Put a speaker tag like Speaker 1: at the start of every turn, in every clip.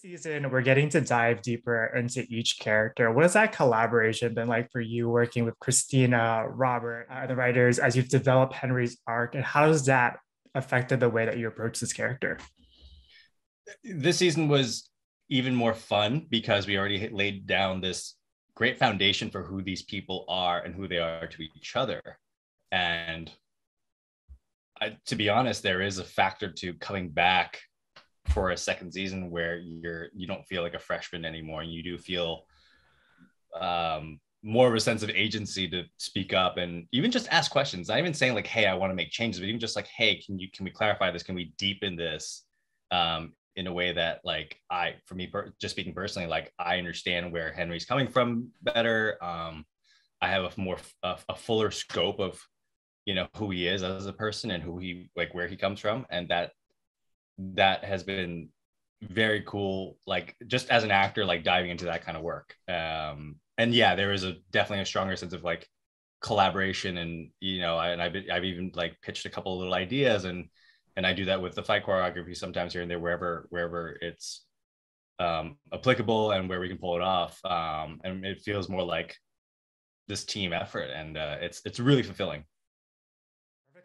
Speaker 1: season, we're getting to dive deeper into each character. What has that collaboration been like for you working with Christina, Robert, the writers, as you've developed Henry's arc, and how has that affected the way that you approach this character?
Speaker 2: This season was even more fun because we already laid down this great foundation for who these people are and who they are to each other. And to be honest, there is a factor to coming back for a second season where you don't feel like a freshman anymore, and you do feel more of a sense of agency to speak up and even just ask questions. Not even saying like, hey, I want to make changes, but even just like, hey, can we clarify this? Can we deepen this in a way that like just speaking personally, like I understand where Henry's coming from better. I have a fuller scope of who he is as a person and who he like where he comes from, and that has been very cool, like just as an actor, like diving into that kind of work. And yeah, there is definitely a stronger sense of like collaboration, and I've even like pitched a couple of little ideas, and I do that with the fight choreography sometimes here and there, wherever it's applicable and where we can pull it off. And it feels more like this team effort, and it's really fulfilling.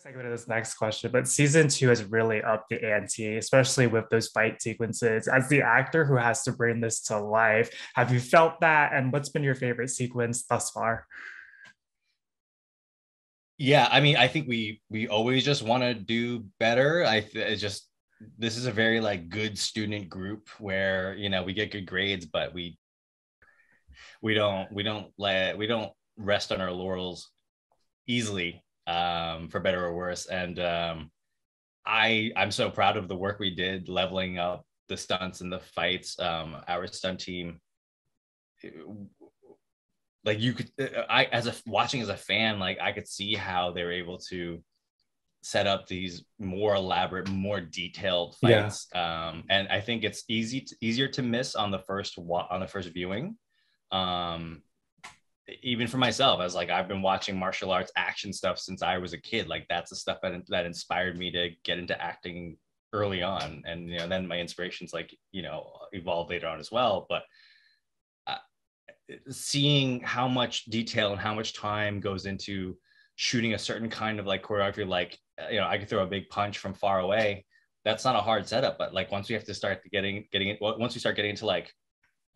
Speaker 1: Segue to this next question, but season two has really upped the ante, especially with those fight sequences. As the actor who has to bring this to life, have you felt that? And what's been your favorite sequence thus far?
Speaker 2: Yeah, I mean, I think we always just want to do better. This is a very like good student group where we get good grades, but we don't rest on our laurels easily, for better or worse. And I'm so proud of the work we did leveling up the stunts and the fights. Our stunt team, like watching as a fan, like I could see how they were able to set up these more elaborate, more detailed fights. And I think it's easier to miss on the first viewing. Even for myself, as like I've been watching martial arts action stuff since I was a kid. Like that's the stuff that inspired me to get into acting early on, and then my inspirations like evolved later on as well. But seeing how much detail and how much time goes into shooting a certain kind of like choreography, like I could throw a big punch from far away. That's not a hard setup, but like once we have to start once we start getting into like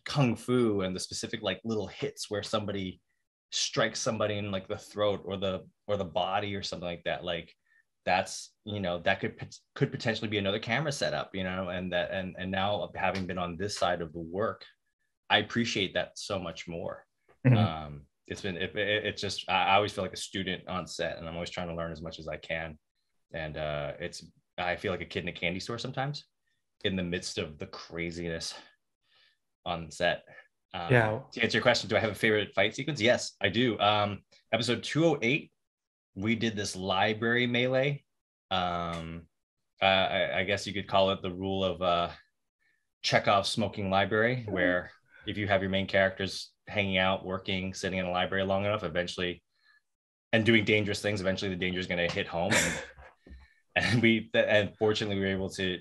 Speaker 2: kung fu and the specific like little hits where somebody strikes somebody in like the throat or the body or something like that, like that's that could potentially be another camera setup, and now having been on this side of the work, I appreciate that so much more. Mm-hmm. It's just I always feel like a student on set, and I'm always trying to learn as much as I can, and I feel like a kid in a candy store sometimes in the midst of the craziness on set. To answer your question, do I have a favorite fight sequence? Yes, I do. Episode 208, we did this library melee. I guess you could call it the rule of Chekhov's smoking library, where if you have your main characters hanging out, working, sitting in a library long enough, eventually, and doing dangerous things, eventually the danger is going to hit home. And fortunately, we were able to,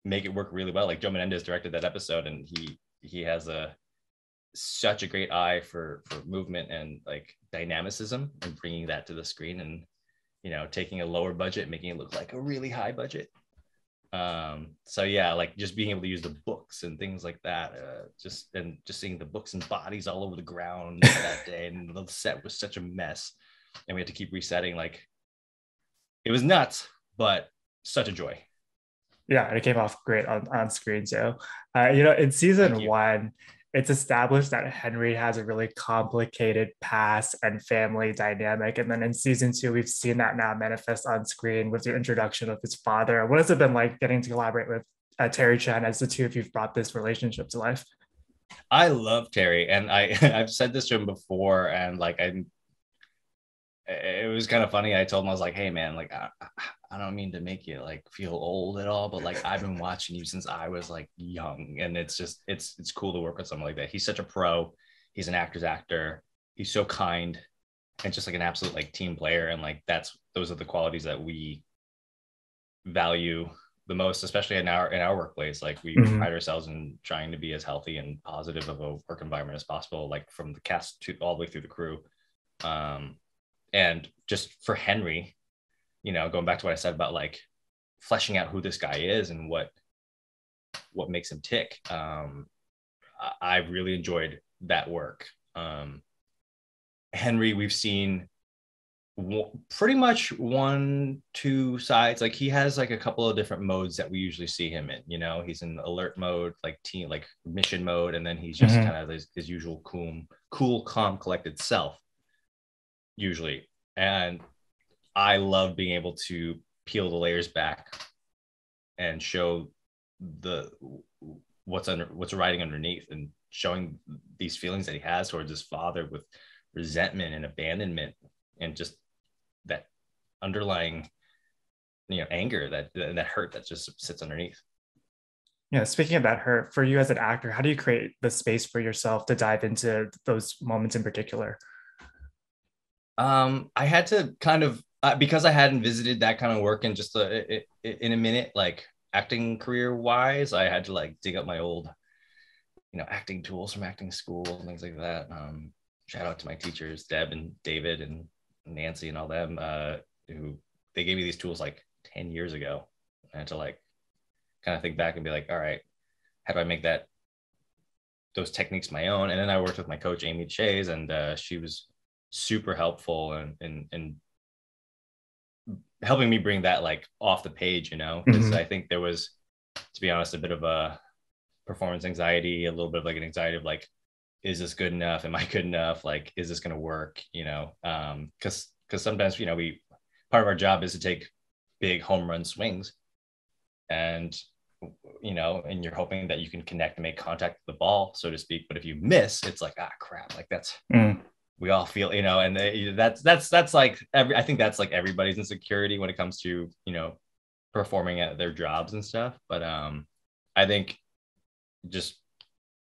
Speaker 2: make it work really well. Like Joe Menendez directed that episode, and he has such a great eye for movement and like dynamicism, and bringing that to the screen, and taking a lower budget, making it look like a really high budget. So yeah, like just being able to use the books and things like that, just seeing the books and bodies all over the ground that day, and the set was such a mess, and we had to keep resetting. Like it was nuts, but such a joy.
Speaker 1: Yeah, and it came off great on screen too. In season one, it's established that Henry has a really complicated past and family dynamic. And then in season two, we've seen that now manifest on screen with the introduction of his father. What has it been like getting to collaborate with Terry Chen as the two of you've brought this relationship to life?
Speaker 2: I love Terry, and I've said this to him before, and like it was kind of funny. I told him, I was like, hey man, like I don't mean to make you like feel old at all, but like I've been watching you since I was like young, and it's just it's cool to work with someone like that. He's such a pro. He's an actor's actor. He's so kind and just like an absolute like team player, and like those are the qualities that we value the most, especially in our workplace. Like we
Speaker 1: Mhm.
Speaker 2: pride ourselves in trying to be as healthy and positive of a work environment as possible, like from the cast to all the way through the crew. And just for Henry, going back to what I said about like fleshing out who this guy is and what makes him tick. I really enjoyed that work. Henry, we've seen pretty much 1-2 sides. Like he has like a couple of different modes that we usually see him in. He's in alert mode, like team, like mission mode, and then he's just
Speaker 1: Mhm.
Speaker 2: kind of his usual cool, calm, collected self usually. And I love being able to peel the layers back and show the what's riding underneath, and showing these feelings that he has towards his father with resentment and abandonment, and just that underlying anger, that hurt that just sits underneath.
Speaker 1: Yeah, speaking of that hurt, for you as an actor, how do you create the space for yourself to dive into those moments in particular?
Speaker 2: I had to kind of because I hadn't visited that kind of work in just in a minute, like acting career wise, I had to like dig up my old acting tools from acting school and things like that. Shout out to my teachers, Deb and David and Nancy and all them, who they gave me these tools like 10 years ago. I had to like kind of think back and be like, all right, how do I make those techniques my own? And then I worked with my coach, Amy Chase, and she was super helpful and helping me bring that like off the page, because
Speaker 1: Mhm.
Speaker 2: I think there was, to be honest, a bit of a performance anxiety, a little bit of like an anxiety of like, is this good enough? Am I good enough? Like, is this going to work? Because sometimes we part of our job is to take big home run swings, and and you're hoping that you can connect and make contact with the ball, so to speak. But if you miss, it's like, crap, like that's,
Speaker 1: Mm.
Speaker 2: we all feel, and that's like I think that's like everybody's insecurity when it comes to performing at their jobs and stuff. But I think, just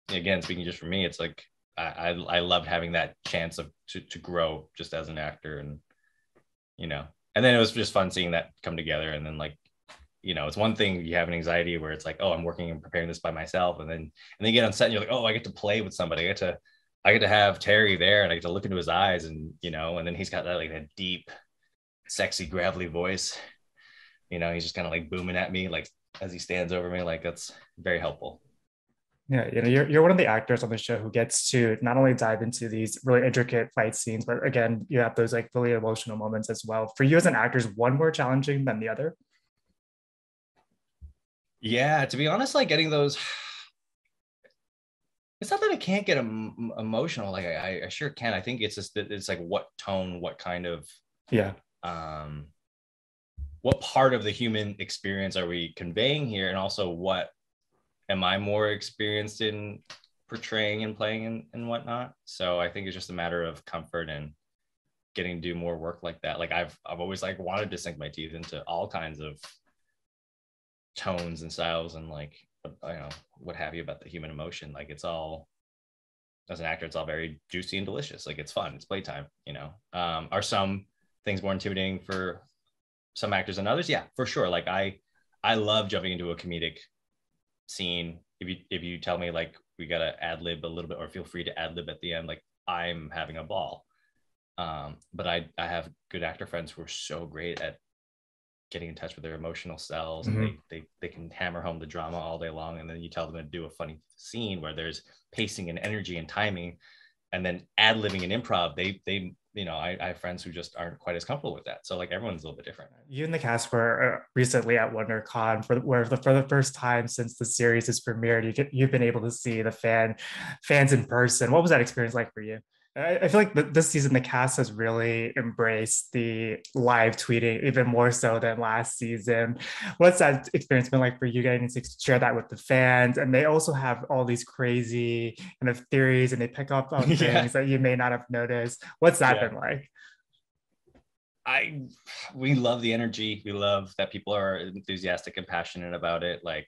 Speaker 2: again speaking just for me, it's like I loved having that chance to grow just as an actor, and then it was just fun seeing that come together. And then like, it's one thing you have an anxiety where it's like, oh, I'm working and preparing this by myself, and then you get on set and you're like, oh, I get to play with somebody. I get to have Terry there, and I get to look into his eyes, and then he's got that like that deep, sexy, gravelly voice. He's just kind of like booming at me like as he stands over me. Like that's very helpful.
Speaker 1: Yeah, you're one of the actors on the show who gets to not only dive into these really intricate fight scenes, but again, you have those like really emotional moments as well. For you as an actor, is one more challenging than the other?
Speaker 2: Yeah, to be honest, like getting those, it's not that I can't get emotional. Like I sure can. I think it's just that it's like what tone, what kind of,
Speaker 1: Yeah.
Speaker 2: um, what part of the human experience are we conveying here, and also what am I more experienced in portraying and playing and whatnot. So I think it's just a matter of comfort and getting to do more work like that. Like I've always like wanted to sink my teeth into all kinds of tones and styles and like what have you about the human emotion. Like it's all, as an actor, it's all very juicy and delicious. Like it's fun, it's playtime. Are some things more intimidating for some actors than others? Yeah, for sure. Like I love jumping into a comedic scene. If you tell me like we gotta ad lib a little bit, or feel free to ad lib at the end, like I'm having a ball. But I have good actor friends who are so great at getting in touch with their emotional selves, and
Speaker 1: Mhm.
Speaker 2: they can hammer home the drama all day long, and then you tell them to do a funny scene where there's pacing and energy and timing, and then ad libbing and improv. They I have friends who just aren't quite as comfortable with that. So like everyone's a little bit different.
Speaker 1: You and the cast were recently at WonderCon for the first time since the series is premiered. You've been able to see the fans in person. What was that experience like for you? I feel like this season the cast has really embraced the live tweeting even more so than last season. What's that experience been like for you, getting to share that with the fans? And they also have all these crazy kind of theories, and they pick up on
Speaker 2: Yeah,
Speaker 1: things that you may not have noticed. What's that
Speaker 2: yeah.
Speaker 1: been like?
Speaker 2: I We love the energy. We love that people are enthusiastic and passionate about it. Like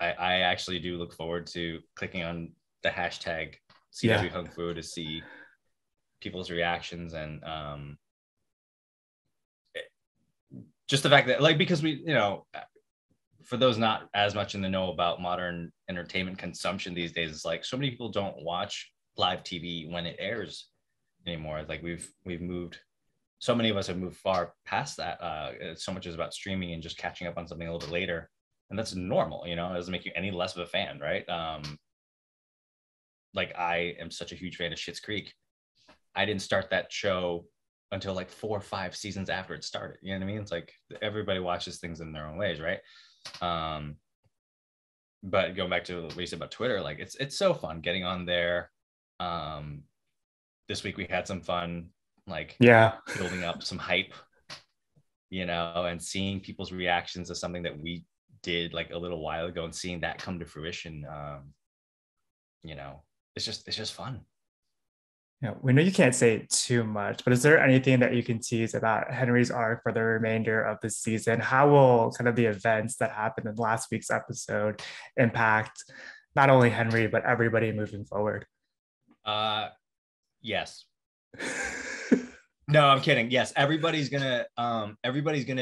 Speaker 2: I actually do look forward to clicking on the hashtag
Speaker 1: Yeah.
Speaker 2: CW Hung Fu to see people's reactions, and just the fact that like, because we for those not as much in the know about modern entertainment consumption these days, it's like so many people don't watch live TV when it airs anymore. Like we've moved, so many of us have moved far past that. So much is about streaming and just catching up on something a little bit later, and that's normal. You know, it doesn't make you any less of a fan, right? Like I am such a huge fan of Schitt's Creek. I didn't start that show until like 4 or 5 seasons after it started. You know what I mean? It's like everybody watches things in their own ways, right? But going back to what you said about Twitter, like it's so fun getting on there. This week we had some fun, like building up some hype, you know, and seeing people's reactions to something that we did like a little while ago and seeing that come to fruition. You know, it's just fun.
Speaker 1: Yeah, we know you can't say too much, but is there anything that you can tease about Henry's arc for the remainder of the season? How will kind of the events that happened in last week's episode impact not only Henry, but everybody moving forward?
Speaker 2: Yes. No, I'm kidding. Yes, everybody's gonna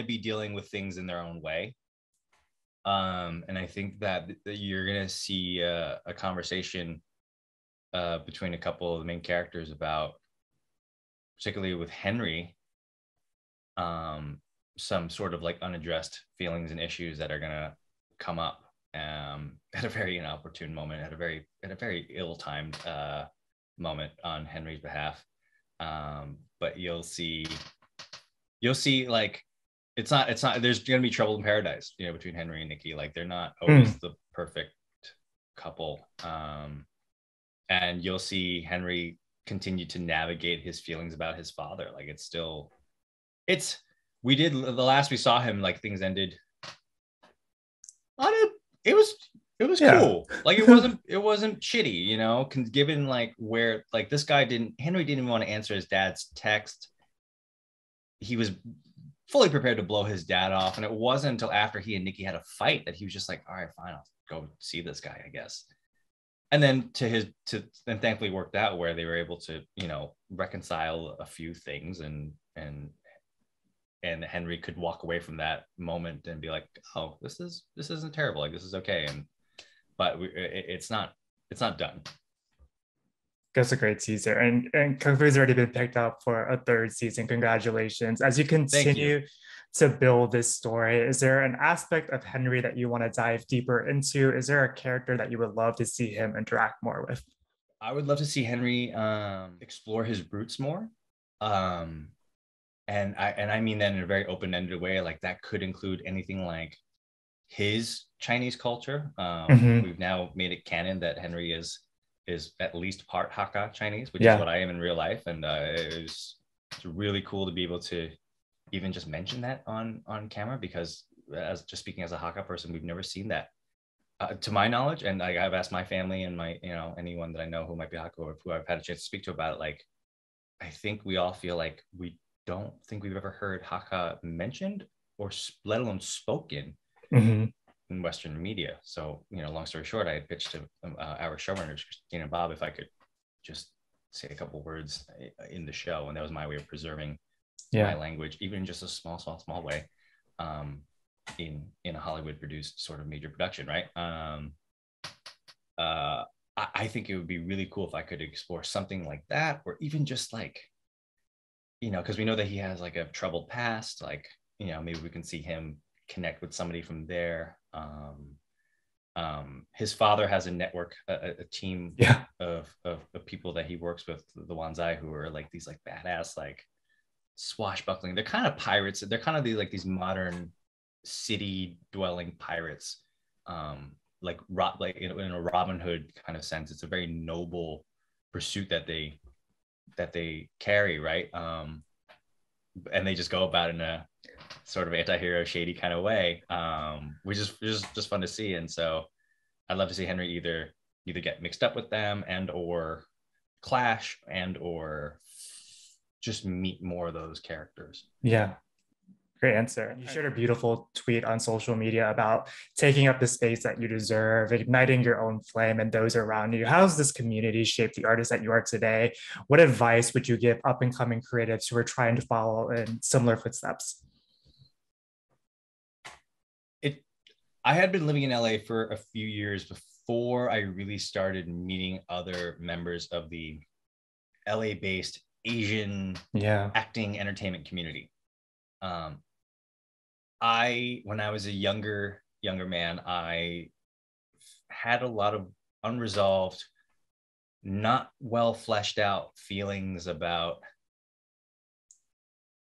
Speaker 2: be dealing with things in their own way. And I think that you're gonna see a conversation between a couple of the main characters about, particularly with Henry, some sort of like unaddressed feelings and issues that are gonna come up at a very inopportune moment, at a very ill-timed moment on Henry's behalf. But you'll see like it's not there's gonna be trouble in paradise, you know, between Henry and Nicky. Like they're not always the perfect couple. And you'll see Henry continue to navigate his feelings about his father. Like we did the last we saw him, like things ended on it was cool. Like it wasn't shitty, you know, given like where like this guy Henry didn't even want to answer his dad's text. He was fully prepared to blow his dad off. And it wasn't until after he and Nicky had a fight that he was just like, all right, fine, I'll go see this guy, I guess. And then and thankfully worked out where they were able to, you know, reconcile a few things and Henry could walk away from that moment and be like, oh, this isn't terrible. Like this is okay. But it's not done.
Speaker 1: That's a great teaser, and Kung Fu's already been picked up for a 3rd season. Congratulations! As you continue to build this story, is there an aspect of Henry that you want to dive deeper into? Is there a character that you would love to see him interact more with?
Speaker 2: I would love to see Henry explore his roots more, and I mean that in a very open-ended way. Like that could include anything like his Chinese culture. We've now made it canon that Henry is at least part Hakka Chinese, which is what I am in real life. And it's really cool to be able to even just mention that on camera, because as just speaking as a Hakka person, we've never seen that to my knowledge. And I've asked my family and my, you know, anyone that I know who might be Hakka or who I've had a chance to speak to about it. Like, I think we all feel like we don't think we've ever heard Hakka mentioned or let alone spoken in Western media. So, you know, long story short, I had pitched to our showrunners, Christine and Bob, if I could just say a couple words in the show. And that was my way of preserving my language, even in just a small way, in a Hollywood produced sort of major production, right? I think it would be really cool if I could explore something like that, or even just like, you know, because we know that he has like a troubled past, like, you know, maybe we can see him connect with somebody from there. His father has a network, a team of people that he works with, the Wanzai, who are like these like badass, like swashbuckling. They're kind of pirates. They're kind of these modern city dwelling pirates, like in a Robin Hood kind of sense. It's a very noble pursuit that they carry, right? And they just go about it in a sort of anti-hero shady kind of way, which is just fun to see. And so I'd love to see Henry either get mixed up with them and or clash and or just meet more of those characters.
Speaker 1: Yeah, great answer. You shared a beautiful tweet on social media about taking up the space that you deserve, igniting your own flame and those around you. How has this community shaped the artist that you are today? What advice would you give up and coming creatives who are trying to follow in similar footsteps?
Speaker 2: I had been living in LA for a few years before I really started meeting other members of the LA based Asian
Speaker 1: Yeah.
Speaker 2: acting entertainment community. Um, when I was a younger man, I had a lot of unresolved, not well fleshed out feelings about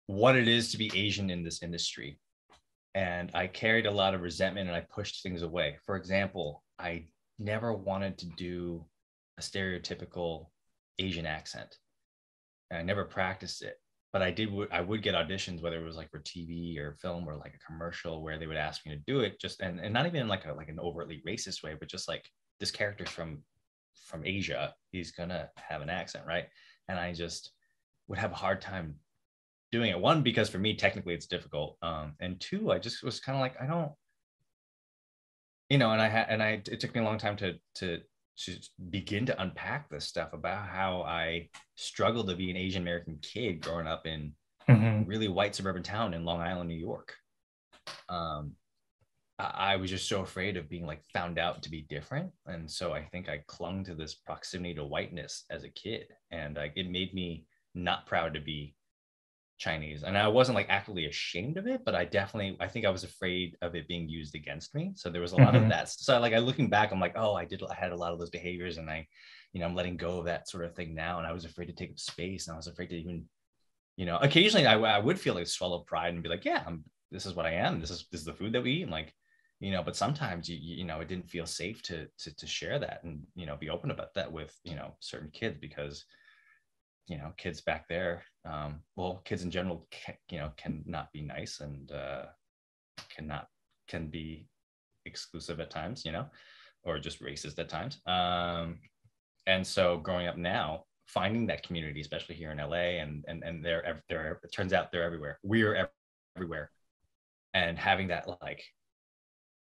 Speaker 2: what it is to be Asian in this industry. And I carried a lot of resentment and I pushed things away. For example, I never wanted to do a stereotypical Asian accent. And I never practiced it, but I would get auditions, whether it was like for TV or film or like a commercial, where they would ask me to do it, just and not even in like an overtly racist way, but just like, this character's from Asia, he's gonna have an accent, right? And I just would have a hard time doing it. One, because for me technically it's difficult, and two, I just was kind of like, I don't, and it took me a long time to begin to unpack this stuff about how I struggled to be an Asian American kid growing up in
Speaker 1: Mm-hmm.
Speaker 2: really white suburban town in Long Island, New York. Um, I was just so afraid of being like found out to be different, and so I think I clung to this proximity to whiteness as a kid, and it made me not proud to be Chinese. And I wasn't like actively ashamed of it, but I think I was afraid of it being used against me. So there was a lot of
Speaker 1: Mm-hmm.
Speaker 2: that. So I looking back, I'm like, oh, I had a lot of those behaviors, and I'm letting go of that sort of thing now. And I was afraid to take up space, and I was afraid to even, occasionally I would feel like swallow pride and be like, yeah, this is what I am. This is the food that we eat. And like, but sometimes it didn't feel safe to share that and, be open about that with, certain kids, because kids back there, well, kids in general can not be nice, and can be exclusive at times, or just racist at times. And so growing up now, finding that community, especially here in LA, and they're it turns out they're everywhere. We're everywhere. And having that, like,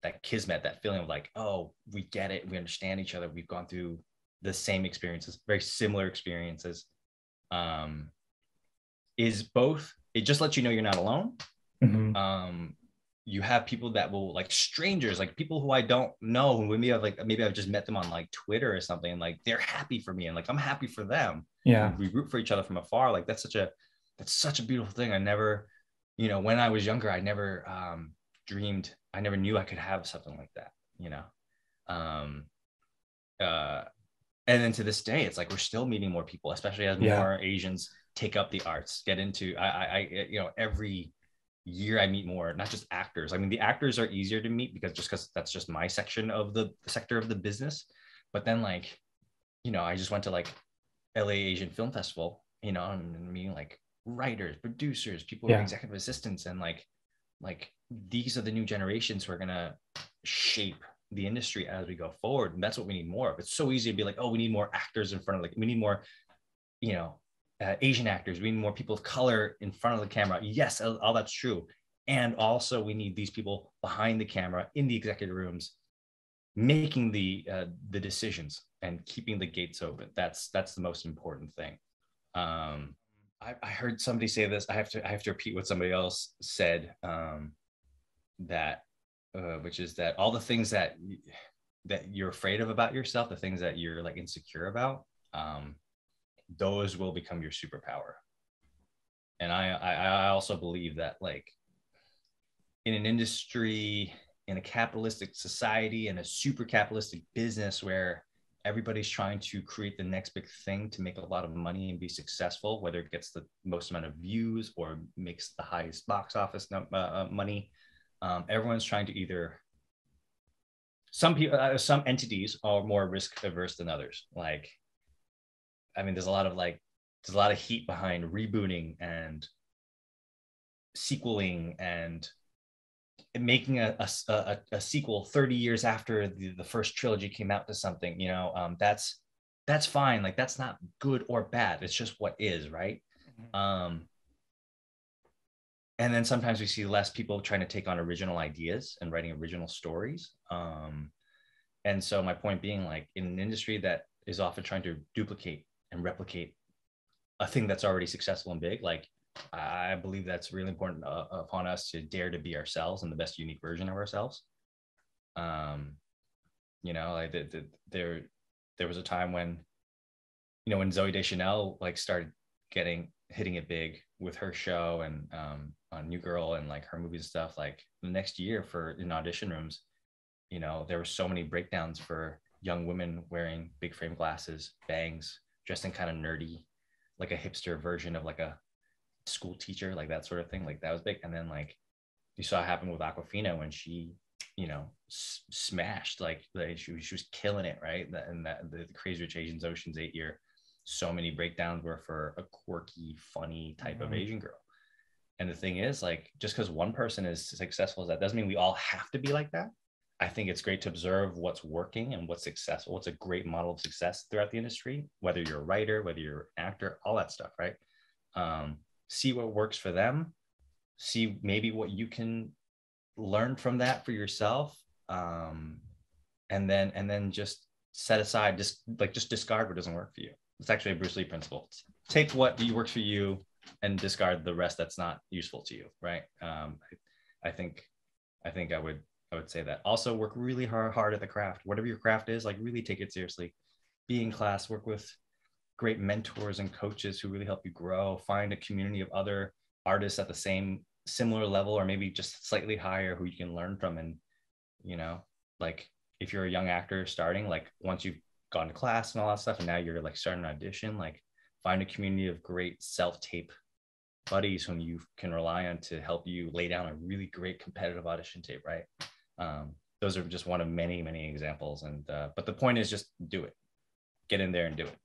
Speaker 2: that kismet, that feeling of like, oh, we get it, we understand each other, we've gone through the same experiences, very similar experiences, um, is both, it just lets you know you're not alone.
Speaker 1: Mm-hmm.
Speaker 2: You have people that will, like, strangers, like people who I don't know, who maybe I've just met them on like Twitter or something, and like they're happy for me, and like I'm happy for them.
Speaker 1: Yeah.
Speaker 2: And we root for each other from afar. Like that's such a beautiful thing. I never, when I was younger, I never dreamed, I never knew I could have something like that, um uh and then to this day, it's like we're still meeting more people, especially as
Speaker 1: Yeah.
Speaker 2: more Asians take up the arts, get into, every year I meet more, not just actors. I mean, the actors are easier to meet because that's just my section of the sector of the business. But then, like, I just went to like LA Asian Film Festival, and meeting like writers, producers, people who are
Speaker 1: Yeah.
Speaker 2: executive assistants, and like these are the new generations who are gonna shape the industry as we go forward, and that's what we need more of. It's so easy to be like, oh, we need more actors in front of, like, we need more, you know Asian actors, we need more people of color in front of the camera. Yes, all that's true, and also we need these people behind the camera in the executive rooms, making the decisions and keeping the gates open. That's the most important thing. I heard somebody say this. I have to repeat what somebody else said, that which is that all the things that you're afraid of about yourself, the things that you're like insecure about, those will become your superpower. And I also believe that, like, in an industry, in a capitalistic society, in a super capitalistic business where everybody's trying to create the next big thing to make a lot of money and be successful, whether it gets the most amount of views or makes the highest box office money, everyone's trying to either, some people, some entities are more risk averse than others. Like, I mean, there's a lot of heat behind rebooting and sequeling and making a sequel 30 years after the first trilogy came out to something. That's fine. Like, that's not good or bad. It's just what is, right? Um, and then sometimes we see less people trying to take on original ideas and writing original stories. And so my point being, like, in an industry that is often trying to duplicate and replicate a thing that's already successful and big, like, I believe that's really important upon us to dare to be ourselves and the best unique version of ourselves. You know, like there was a time when, you know, when Zoe Deschanel like started hitting it big with her show and on New Girl and like her movies and stuff, like the next year for in audition rooms, you know, there were so many breakdowns for young women wearing big frame glasses, bangs, dressed in kind of nerdy, like a hipster version of like a school teacher, like that sort of thing. Like that was big. And then like you saw it happen with Aquafina when she, you know, smashed, like she was killing it, right? And that the Crazy Rich Asians Ocean's 8 year, so many breakdowns were for a quirky, funny type of Asian girl. And the thing is, like, just because one person is successful as that doesn't mean we all have to be like that. I think it's great to observe what's working and what's successful. What's a great model of success throughout the industry, whether you're a writer, whether you're an actor, all that stuff, right? See what works for them. See maybe what you can learn from that for yourself, and then just set aside, just discard what doesn't work for you. It's actually a Bruce Lee principle. Take what works for you and discard the rest that's not useful to you, right? I think I would say that. Also, work really hard at the craft. Whatever your craft is, like really take it seriously. Be in class, work with great mentors and coaches who really help you grow. Find a community of other artists at the similar level, or maybe just slightly higher, who you can learn from. And, you know, like if you're a young actor starting, like once you've gone to class and all that stuff, and now you're like starting an audition, like find a community of great self-tape buddies whom you can rely on to help you lay down a really great competitive audition tape, right? Those are just one of many, many examples. And but the point is just do it. Get in there and do it.